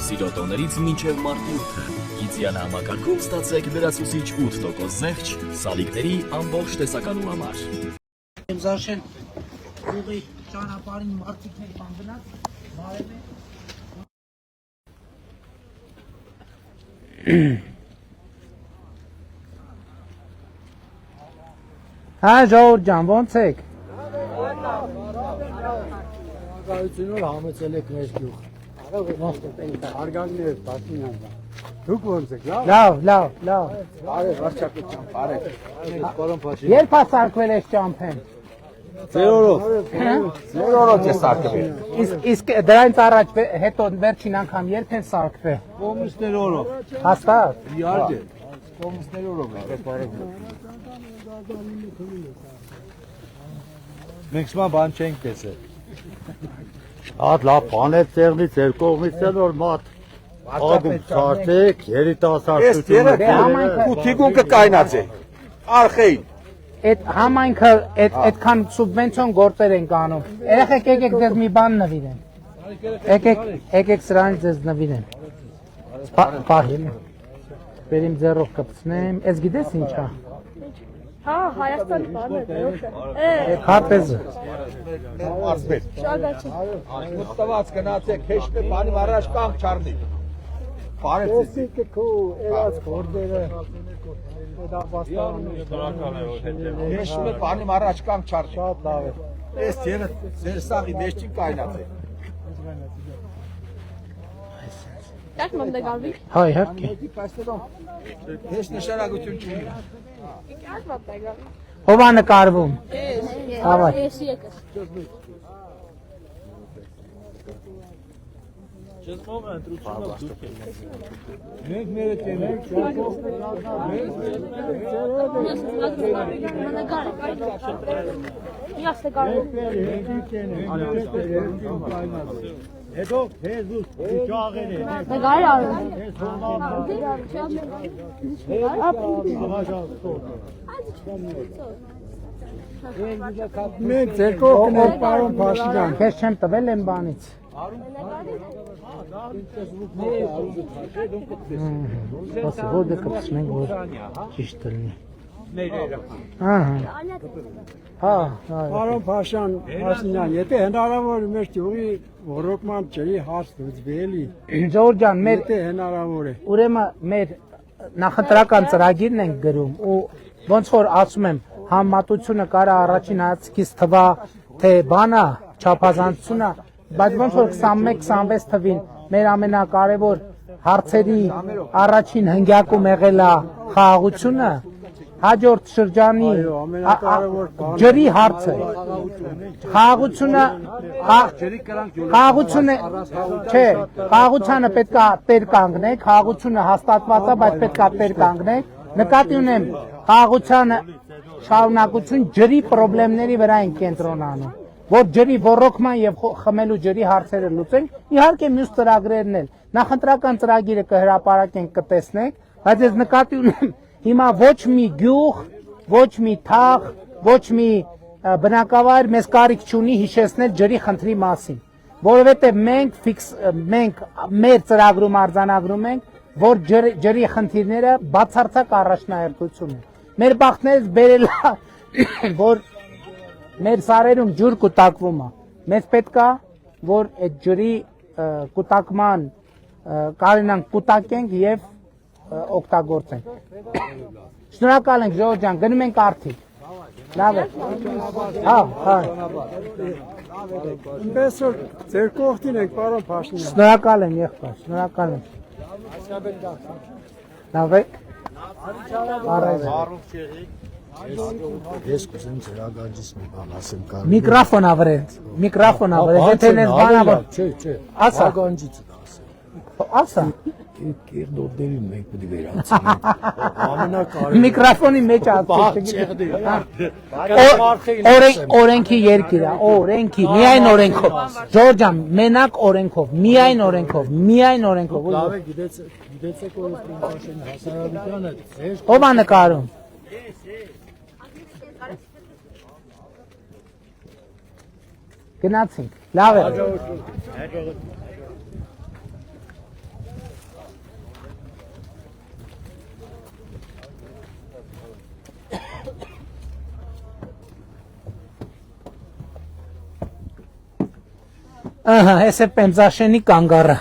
Սիրոտոներից մինչև մարտի 8-ը։ Գիծյան համակարգում ստացեք լրացուցիչ 8% զեղչ սալիկների ամբողջ տեսականու համար։ Զաշեն ուղի ճանապարհին մարդիկներ բան գնաց, բարև Հա Ժողովուրդ ջան, ո՞նց եք։ Գայությունով համեցել եք մեր գյուղ։ Արգանգներ տասնյակ։ Դուք ո՞նց եք, լավ։ Լավ։ Բարև, վարչապետյան, բարև։ Պարոն Փաշինյան։ Երբ է սարքվել այս ճամփեն։ Ձերորով է սարքվել։ Իսկ դրանից առաջ հետո վերջին անգամ երբ են սարքվել։ Կոմունիստներով։ Հաստատ։ Իհարկե։ Կոմունիստներով է, բարև։ Մենք սա բան չենք տեսել։ Հատ լավ բան է ծեղնից էր կողմից էլ որ մատ ադում սարթեք երիտասարդությունը ու թիկունքը կայնացե արխեին Այդ համայնքը այդքան սուբվենցիոն գործեր են անում։ Երեխեք եկեք ձեզ մի բան նվիրեն։ Եկեք սրանից ձեզ նվիրեն։ Պահին։ Բերիմ ձեռով կպցնեմ։ Ես գիտես ինչ է։ Հա, Հայաստանի բանը, ոչ։ Քարտեզը։ ասբեր Շագաչի։ մտված գնացեք հեշտը բանի առաջ կամ չառնի բարև Ոսիկ քո երած խորդերը դա բաստան հեշտը բանի առաջ կամ չառնի շատ լավ է այս ձերը ձեր սաղի մեջին կայնացե Դակ մոմ դեգալվի։ Հա, իհարկե։ հեշտ նշանակություն չունի Իկար մոմ դեգալվի։ Ո՞վ է նկարվում։ Հավա։ Ես եկս։ մենք մերը տենենք Ես դեգալվի։ հետո Հեզուս ճաղեր է Դեգալ արում։ մենք ձեր կողքն ենք պարոն Փաշինյան Քեզ չեմ տվել են բանից։ Ոսի ոդը կպցնենք որ ճիշտ լինի։ Հա, Պարոն Փաշինյան, եթե հնարավոր մեր ճյուղի ռոռոկման ջրի հարց լուծվի էլի, Ժողովուրդ ջան, մեր եթե հնարավոր է։ ուրեմն մեր նախընտրական ծրագիրն ենք գրում ու ոնց որ ասում եմ, համատությունը կարա առաջին հայացքից թվա թե բանա, չափազանցությունը, բայց ոնց որ 21-26 թվին մեր ամենակարևոր հարցերի առաջին հնգյակում եղել է խաղաղությունը, հաջորդ շրջանի ջրի հարցը, խաղաղությունը, չէ, խաղաղությանը պետքա տեր կանգնեք, խաղաղությունը հաստատված է, բայց պետքա տեր կանգնեք, նկատի ունեմ խաղաղությանը շարունակություն ջրի խնդիրների վրա են կենտրոնանում, որ ջրի ոռոգման եւ խմելու ջրի հարցերը լուծենք, իհարկե մյուս ծրագրերն էլ, նախընտրական ծրագիրը կհրապարակենք կտեսնենք, բայց ես նկատի ունեմ հիմա ոչ մի գյուղ, ոչ մի թաղ, ոչ մի բնակավայր մեզ կարիք չունի հիշեցնել ջրի խնդրի մասին, որովհետեւ մենք մեր ծրագրում արձանագրում ենք, որ ջրի խնդիրները բացարձակ առաջնահերթություն են։ Մեր բախտներից բերել որ մեր սարերում ջուր կուտակվում է։ Մեզ պետք է որ այդ ջրի կուտակման կարենանք կուտակենք եւ օգտագործենք։ Շնորհակալ ենք Ժողովուրդ ջան, գնում ենք արդիկ։ Լավ է։ Հա։ Ինձ որ ձեր կողքին ենք պարոն Փաշինյան։ Շնորհակալ եմ եղբայր, շնորհակալ եմ։ Լավ է։ Ես կուզեմ ձեր ագանջից մի բան ասեմ կարող։ Միկրոֆոն ավրենց, եթե նես բանավոր։ Չէ, ասա։ ագանջից ասեմ։ Ասա։ Կերդորդերին մենք պետք է վերացնենք։ Ամենակարևորը Միկրոֆոնի մեջ օրենքի երկիր է, օրենքի, միայն օրենքով։ Ժողովուրդ ջան, մենակ օրենքով, միայն օրենքով։ լավ է գիտեցեք որ Փաշին հասարակությանը Ո՞վ է նկարում։ Գնացինք։ Լավ է։ Ահա, էս է Պեմզաշենի կանգառը։